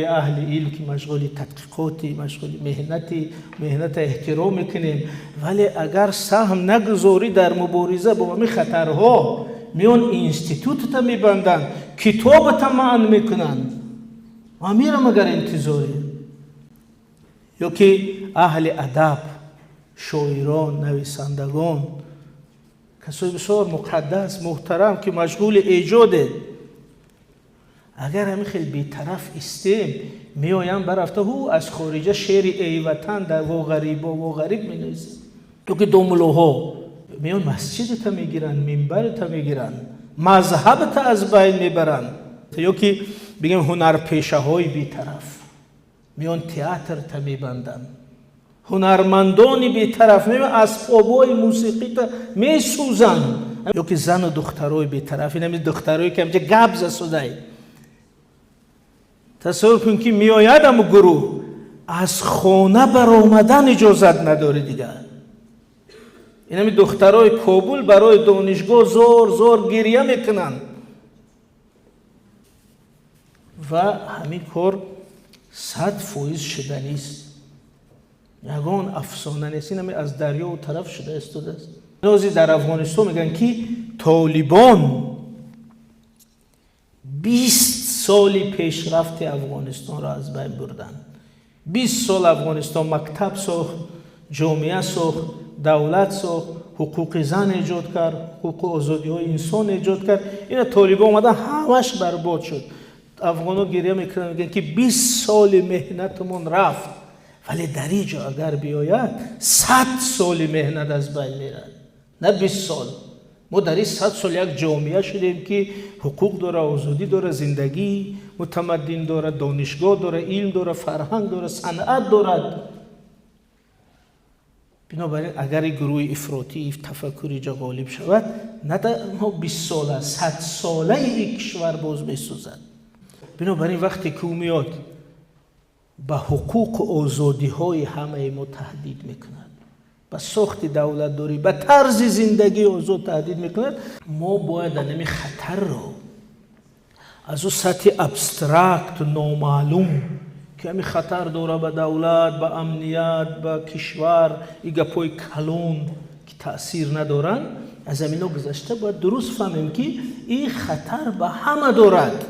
اهل علم که مشغول تحقیقاتی، مشغول مهنت احترام میکنیم، ولی اگر سهم نگذاری در مبارزه با همین خطرها میان اینستیتوت تا میبندن، کتاب تا منع میکنن، ما میرم اگر انتظاری. یا که اهل ادب، شاعران، نویسندگان، کسای بسیار مقدس محترم که مشغول ایجاده، اگر همین خیلی بی‌طرف استیم میایم برافته هو از خارجه شعر ای وطن در و غریب مینویسه. تو که دوملوها میان مسجد تا میگیرن، منبر تا میگیرن، مذهب تا از بین میبرن. یا که بگیم هنرپیشه های بی‌طرف میان تئاتر تا میبندن، هنرمندانی بی‌طرف میان اسبابای موسیقی تا میسوزن. یا که زن و دخترای بی‌طرف، این دخترایی که همچه گبز سوده، تصور کن که میآید اما گروه از خانه بر آمدن اجازت نداره دیگر. این همی دخترای کابل برای دانشگاه زور گریه میکنن و همین کار 100% شدنی است. یگان افسانه نیست، این همی از دریا و طرف شده استوده است. نازی در افغانستان میگن که طالبان 20 سالی پیشرفت افغانستان را از بین بردن. 20 سال افغانستان مکتب ساخت، جامعه ساخت، دولت ساخت، حقوق زن ایجاد کرد، حقوق آزادی های انسان ایجاد کرد. این طالبان اومدن همش برباد شد. افغانا گریه میکنن میگن که 20 سال مهنتمون رفت، ولی در اینجا اگر بیاید 100 سال مهنت از بین میره، نه 20 سال. ما در این 100 سال یک جامعه شدیم که حقوق داره، آزادی داره، زندگی متمدن داره، دانشگاه داره، علم داره، فرهنگ داره، صنعت داره. بنابراین اگر گروه افراطی تفکری جا غالب شود، نه تنها 20 ساله، 100 ساله این کشور باز میسوزد. بنابراین وقتی که میاد به حقوق و آزادی های همه ما تهدید میکند، به ساخت دولت داری، به طرز زندگی آزاد تهدید میکند، ما باید این خطر رو از اون سطح ابسترکت و نامعلوم که همین خطر داره به دولت، به امنیت، به کشور، این گپای کلون که تأثیر ندارن، از همینا گذشته باید درست فهمیم که این خطر به همه دارد.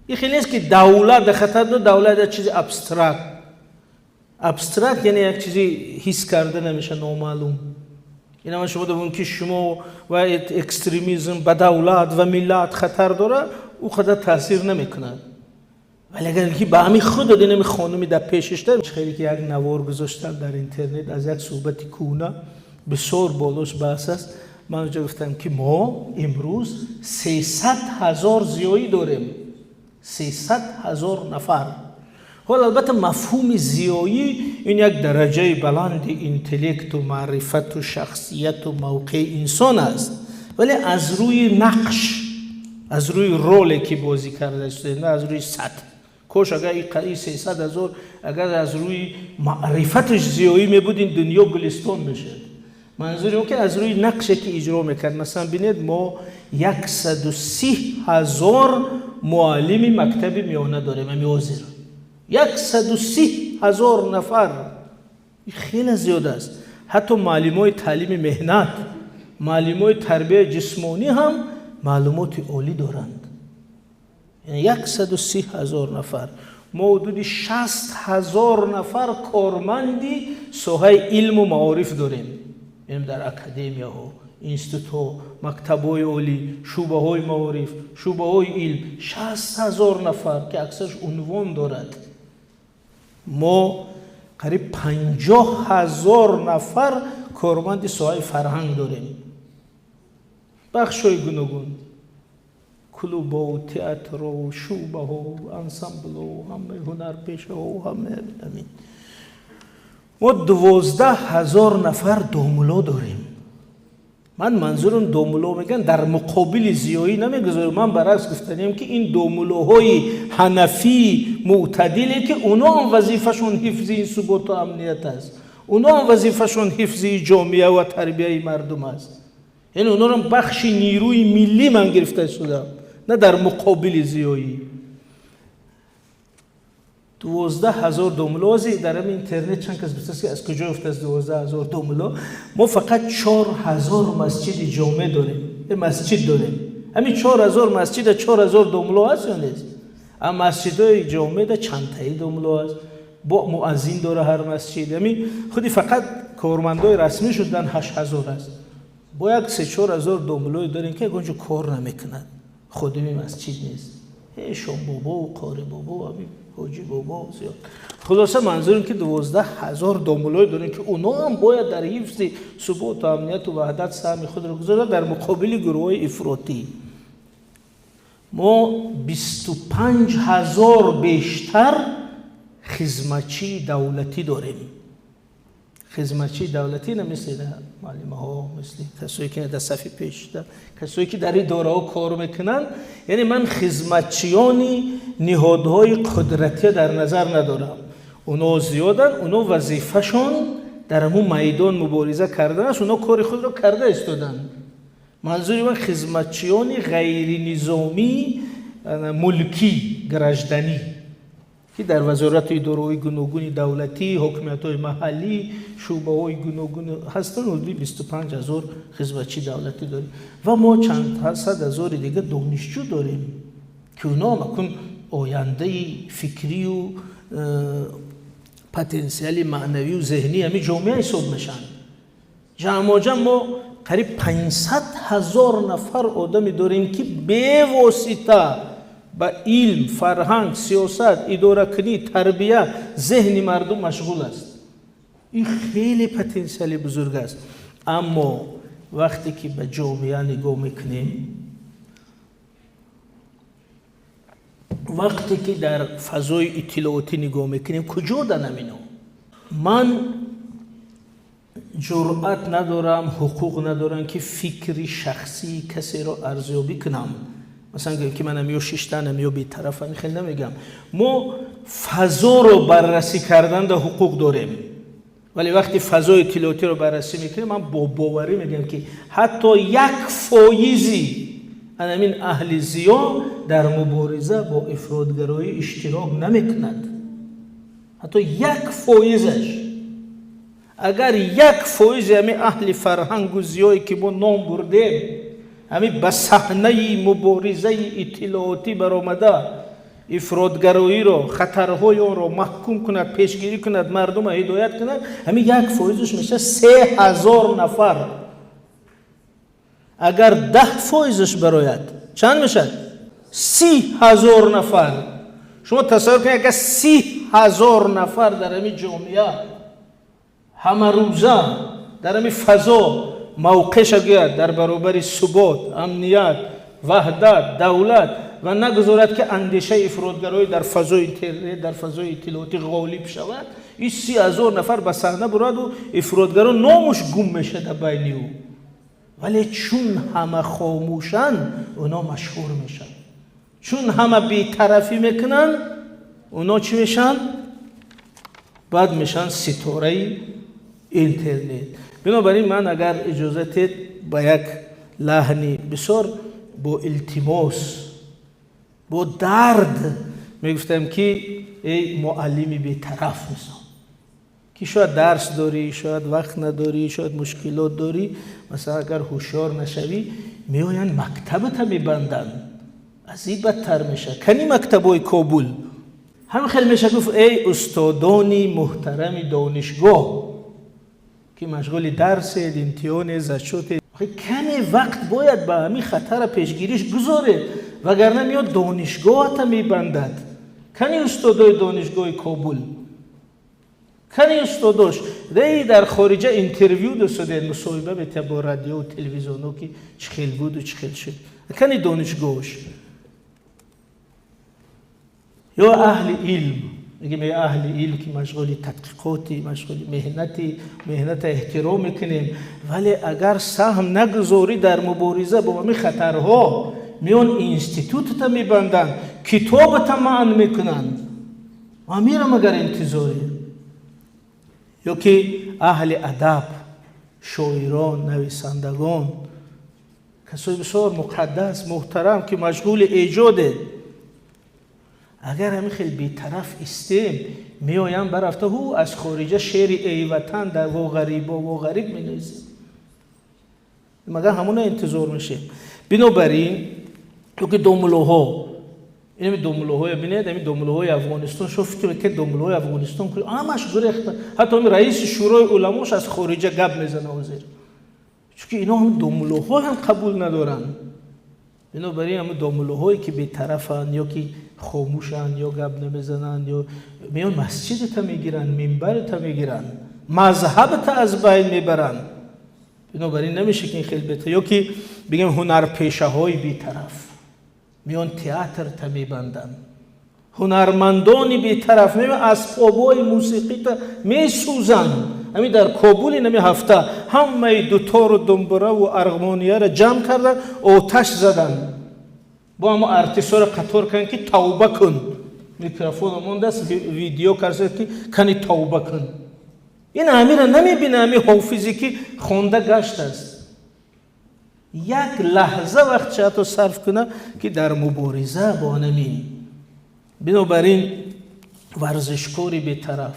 این خیلی نیست که دولت در خطر داره، دولت یک چیز ابسترکت یعنی یک چیزی حس کرده نمیشه، نامعلوم. این هم شما دوون که شما و اکستریمیزم به دولت و ملت خطر داره، او خطر تاثیر نمیکنه. ولی اگر که به همین خود دینم خانمی در پیشش دارم، خیلی که یک نوار گذاشتم در اینترنت از یک صحبت کونه بسیار بالاش بحث است. من اونجا گفتم که ما امروز 300,000 زیایی داریم، 300,000 نفر. حالا البته مفهوم زیایی این یک درجه بلند اینتلکت و معرفت و شخصیت و موقع انسان است، ولی از روی نقش، از روی رولی که بازی کرده شده، نه از روی سطح. کاش اگر این 300,000 اگر از روی معرفتش زیایی می بود، این دنیا گلستان میشد. منظور اون که از روی نقشی که اجرا میکرد. مثلا ببینید ما 130,000 معلم مکتب میانه داریم، میوزیر 130,000 نفر، خیلی زیاده است. حتی معلمای تعلیم مهنت، معلمای تربیت جسمانی هم معلومات عالی دارند. یعنی 130,000 نفر. ما حدود 60,000 نفر کارمندی ساحه علم و معارف داریم، یعنی در اکادمی ها، اینستیتوت ها، مکتب های عالی، شعبه های معارف، شعبه های علم. 60,000 نفر که اکثرش عنوان دارد. ما قریب 50,000 نفر کارمند ساحه فرهنگ داریم، بخش های گوناگون، کلوب و تئاتر و شعبه ها و انسامبل و همه هنرپیشه ها و همه همین. ما 12,000 نفر دوملو داریم. من منظورم دوملو میگن در مقابل زیایی نمیگذارم. من برعکس گفتنیم که این دوملوهای حنفی معتدلی که اونا هم وظیفهشون حفظ ثبات و امنیت است، اونا هم وظیفهشون حفظ جامعه و تربیه مردم است. یعنی اونا هم بخش نیروی ملی من گرفته شدم، نه در مقابل زیایی. 12,000 دوملوزی در اینترنت چند کس بسیاری از کجا افته از 12,000 دوملو. ما فقط 4,000 مسجد جامع داریم. مسجد داریم. همین 4,000 مسجد 4,000 دوملو هست یا نیست؟ اما مسجدهای جامع ده چند تایی دوملو هست. با مؤذن داره هر مسجد. همین خودی فقط کارمندای رسمی شدن 8,000 هست. باید 3-4,000 دوملوی داریم که اونجا کار نمیکنن. خودمی مسجد نیست. شام بابا و قاری بابا و حاجی بابا زیاد. خلاصه منظورم که 12,000 دوملوی داریم که اونا هم باید در حفظ ثبات و امنیت و وحدت سهم خود را گذارن در مقابل گروه‌های افراطی. ما 25,000 بیشتر خدمتچی دولتی داریم. خدمتچی دولتی نه مثل معلم ها، مثل کسایی که در صف پیش کسایی که در اداره ها کار میکنن. یعنی من خدمتچیانی نهادهای قدرتی در نظر ندارم. اونا زیادن، اونا وظیفه‌شون در همون میدان مبارزه کردن است، اونا کار خود را کرده استادن. منظوری من خدمتچیانی غیر نظامی ملکی گرجدنی که در وزارت اداره‌های گوناگون دولتی، حکومت‌های محلی، شعبه‌های گوناگون هستن. حدود 25,000 خدمتچی دولتی داریم و ما چند صد هزار دیگه دانشجو داریم که اونا مکن آینده فکری و پتانسیل معنوی و ذهنی همین جامعه حساب میشن. جمع ما قریب 500,000 نفر آدمی داریم که به واسطه با علم، فرهنگ، سیاست، اداره کنی، تربیت، ذهن مردم مشغول است. این خیلی پتانسیل بزرگ است. اما وقتی که به جامعه نگاه میکنیم، وقتی که در فضای اطلاعاتی نگاه میکنیم، کجا دارم اینو؟ من جرأت ندارم، حقوق ندارم که فکری شخصی کسی را ارزیابی کنم. مثلا که من میو شیشتن میو بی طرفم خیلی نمیگم. ما فضا رو بررسی کردن در حقوق داریم، ولی وقتی فضای اطلاعاتی رو بررسی میکنیم من با باوری میگم که حتی 1% همین اهل زیان در مبارزه با افراطگرایی اشتراک نمیکنند. حتی 1%. اگر 1% همین اهل فرهنگ و زیایی که ما نام بردیم همین به صحنه مبارزه اطلاعاتی برآمده افراطگرایی را، خطرهای آن را محکوم کند، پیشگیری کند، مردم را هدایت کند، همین 1%ش میشه 3,000 نفر. اگر 10%ش براید چند میشه؟ 30,000 نفر. شما تصور کنید اگر 30,000 نفر در همین جامعه همه روزه در همین فضا موقعش گیرد در برابر ثبات، امنیت، وحدت، دولت و نگذارد که اندیشه افراطگرایی در فضای اینترنت، در فضای اطلاعاتی غالب شود، این 30,000 نفر به صحنه برود و افراطگرا نامش گم میشه در بین او. ولی چون همه خاموشن اونا مشهور میشن. چون همه بی‌طرفی میکنن اونا چی میشن؟ بعد میشن ستاره اینترنت. بنابراین من اگر اجازه با یک لحنی بسیار با التماس، با درد میگفتم که ای معلمی بی‌طرف مثلا که شاید درس داری، شاید وقت نداری، شاید مشکلات داری، مثلا اگر هوشیار نشوی میآیند مکتبت میبندن، از این بدتر میشه. کنی مکتبای کابل هم خیلی میشه گفت ای استادانی محترم دانشگاه که مشغول درس، امتحان، زشوت، کمی وقت باید به همین خطر پیشگیریش گذاره وگرنه میاد دانشگاه میبندد. کنی استادای دانشگاه کابل، کنی استاداش دی در خارجه اینترویو داشتن، مصاحبه به با رادیو و تلویزیون که چخیل بود و چخیل شد. کنی دانشگاهش یا اهل علم، میگیم ای اهل علم که مشغولی تحقیقاتی، مشغولی مهنت احترام میکنیم، ولی اگر سهم نگذاری در مبارزه با همین خطرها میان اینستیتوت تا میبندن، کتاب تا منع میکنن و میرم اگر انتظاری. یا که اهل ادب، شاعران، نویسندگان، کسای بسیار مقدس محترم که مشغول ایجاده، اگر همین خیلی بی‌طرف استیم میایم برافته هو از خارجه شعر ای وطن در و غریب و غریب مینویسیم، مگر همون انتظار میشه. بنابراین تو که دوملوها این دوملوهای ببینید، این دوملوهای افغانستان شفت که دوملوهای افغانستان که همش گرفت، حتی این رئیس شورای علماش از خارجه گپ میزنه وزیر، چون اینا هم دوملوها هم قبول ندارن. بنابراین هم دوملوهایی که بی‌طرفن یا که خاموشن یا گپ نمیزنن یا میان مسجدت میگیرن، منبرت میگیرن، مذهبت از بین میبرن. بنابراین نمیشه که این خیلی بهتره. یا که بگیم هنرپیشه های بی‌طرف میان تئاتر تا میبندن، هنرمندانی بی‌طرف میان اسبابای موسیقی تا میسوزن. همین در کابل نمی هفته همه دوتار و دنبره و ارغمانیه را جمع کردن، آتش زدن، با همه ارتیسا را قطار کردن که توبه کن. میکروفون مونده است، ویدیو کرده که کنی توبه کن. این همین را نمیبینه، همین حافظی که خونده گشت است. یک لحظه وقت شاید صرف کنه که در مبارزه با نمی. بنابراین ورزشکاری بی‌طرف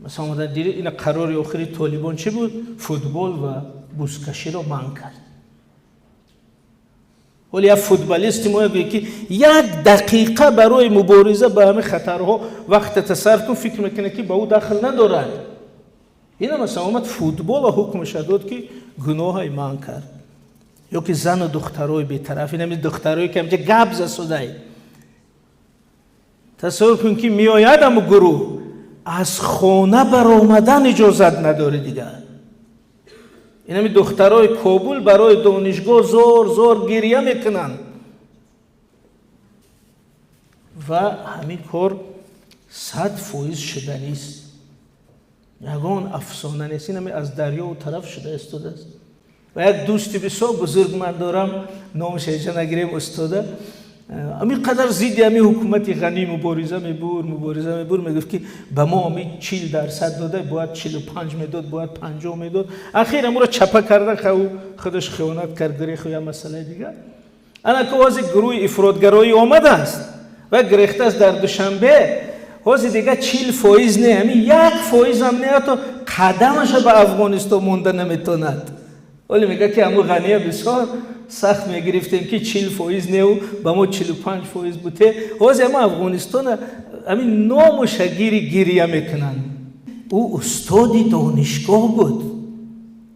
مثلا اومدن دیره این قرار آخری طالبان چی بود؟ فوتبال و بوسکشی رو منع کرد. ولی یک فوتبالیستی ما که یک دقیقه برای مبارزه با همه خطرها وقت تصرف کن فکر میکنه که با او دخل ندارد. اینا مثلا اومد فوتبال و حکمش داد که گناه منع کرد. یا که زن و دخترای بی‌طرف، این دخترایی که همچه گبز سوده. تصور کن که میآید هم گروه از خانه برآمدن اجازت نداره دیگر. این همی دخترای کابل برای دانشگاه زور گریه میکنن و همین کار 100% شدنی است. یگان افسانه نیست، این همی از دریا و طرف شده استاده است. و یک دوستی بسیار بزرگ من دارم، نامش ایجا نگیریم استاده، همین قدر زیدی همین حکومتی غنی مبارزه میبور میگفت که به ما همین 40% داده، باید 45 میداد، باید 50 میداد. اخیر همون رو چپه کرده، خودش خیانت کرد، گریخ یا مسئله دیگر. انا که واسه گروه افراطگرایی آمده است و گریخته است در دوشنبه، واسه دیگه 40% نه، همین 1% هم نه، تا قدمش به افغانستان مونده نمیتوند. ولی میگه که همون غنیه بسیار سخت میگرفتیم که 40% نه و با ما 45% بوده. واسه ما افغانستان همین نامش گریه میکنن. او استادی دانشگاه بود،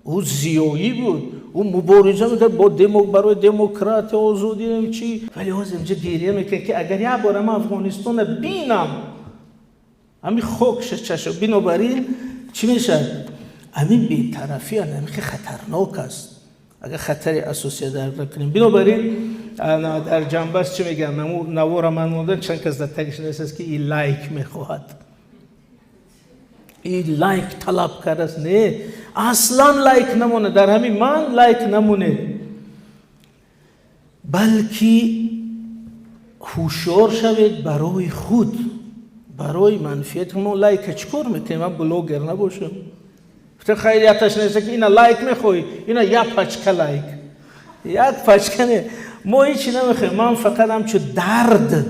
او زیایی بود، او مبارزه میکرد با برای دموکراسی آزادی نمی چی. ولی واسه اینجا گریه میکنه که اگر یک بار ما افغانستان بینم همین خوکش چشم. بنابراین چی میشه؟ همین بی‌طرفی همین خطرناک است اگر خطری اساسی در نکنیم. بنابراین در جنبه چی میگم، نوار من موندن چند کس در تگش نیست که این لایک میخواهد، این لایک طلب کرده است. نه، اصلا لایک نمونه، در همین من لایک نمونه، بلکه هوشیار شوید برای خود، برای منفیت. ما لایک چکار میکنیم؟ من بلوگر نباشم، خیلیتش نیست که اینا لایک میخوایی، اینا یک پچکه لایک، یک پچکه نه. ما هیچی نمیخوایم، من فقط همچون درد،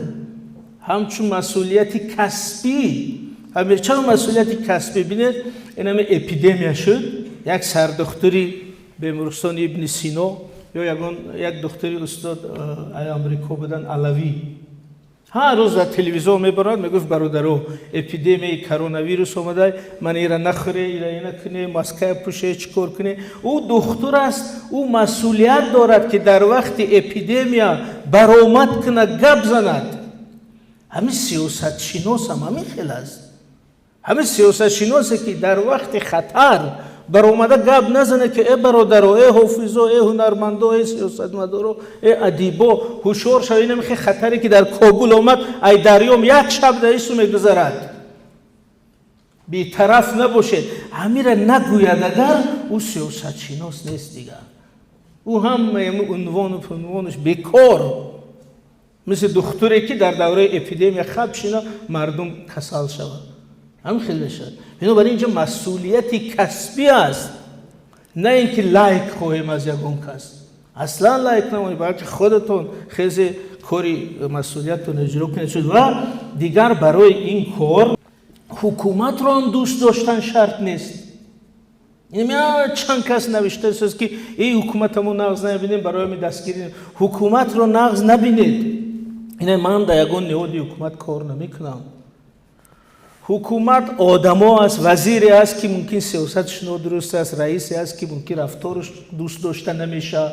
همچون مسئولیتی کسبی، چرا مسئولیتی کسبی؟ بینید این همه اپیدمیا شد، یک سردختری بیمارستان ابن سینا یا یک دختری استاد امریکا بودن علوی، هر روز در تلویزیون میبرد میگفت برادرو اپیدمی کرونا ویروس اومده، من اینا نخوره، اینا کنه، ماسک پوشه، چیکار کنه. او دکتر است، او مسئولیت دارد که در وقت اپیدمیا برآمد کنه، گپ زند. همین سیاست شناس هم همین خیلی است. همین سیاست شناسی که در وقت خطر برآمده گپ نزنه که ای برادرو، ای حافظو، ای هنرمندو، ای سیاستمدارو، ای ادیبو، هوشیار شوید. نمیخه خطری که در کابل آمد ای دریام یک شب در ایسو میگذرد، بی‌طرف نباشید. همین را نگوید اگر او سیاست شناس نیست دیگر. او هم عنوان و عنوانش بیکار، مثل دکتری که در دوره اپیدمی خواب شینه مردم کسل شود، هم خیلی شد. بنابراین اینجا مسئولیتی کسبی است، نه اینکه لایک خواهیم از یکون کس. اصلا لایک نمونید، بلکه خودتون خیلی کاری مسئولیتتون اجرا کنید و دیگر برای این کار حکومت رو هم دوست داشتن شرط نیست. یعنی چند کس نوشته است که این حکومت همون نقض نبینیم برای می دستگیری. حکومت رو نقض نبینید. اینه من در یگان نهادی حکومت کار نمیکنم. حکومت آدما است، وزیری است که ممکن سیاستش نادرست است، رئیسی است که ممکن رفتارش دوست داشته نمیشه.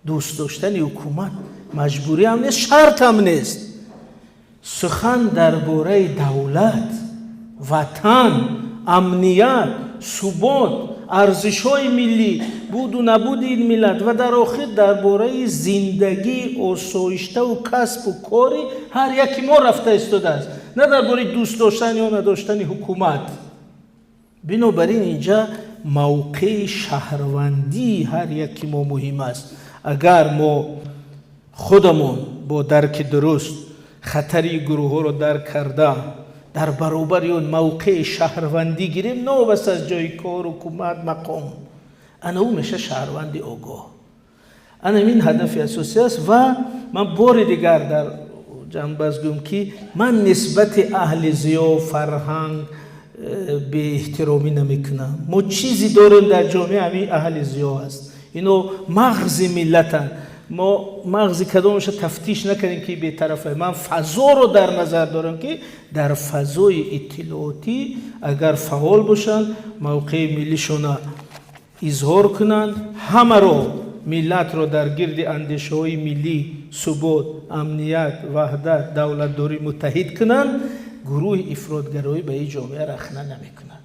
دوست داشتن حکومت مجبوری هم نیست، شرط هم نیست. سخن درباره دولت، وطن، امنیت، ثبات، ارزش‌های ملی، بود و نبود این ملت و در آخر درباره زندگی آسایشته و کسب و کاری هر یکی ما رفته ایستاده است، نه درباره دوست داشتن یا نداشتن حکومت. بنابراین اینجا موقع شهروندی هر یکی ما مهم است. اگر ما خودمون با درک درست خطری گروه ها رو درک کرده در برابر اون موقع شهروندی گیریم، نه بس از جای کار، حکومت، مقام، انا او میشه شهروندی آگاه. انا این هدف اساسی است و من بار دیگر در جنبش گویم که من نسبت اهل ضیا فرهنگ به احترامی نمیکنم. ما چیزی داریم در جامعه همین اهل ضیا است. اینو مغز ملتن. ما مغزی کدامش تفتیش نکنیم که به طرفه. من فضا رو در نظر دارم که در فضای اطلاعاتی اگر فعال باشن، موقع ملیشون اظهار کنند، همه رو ملت رو در گرد اندیشه های ملی، ثبات، امنیت، وحدت، دولتداری متحد کنند، گروه افراطگرایی به این جامعه رخنه نمیکنند.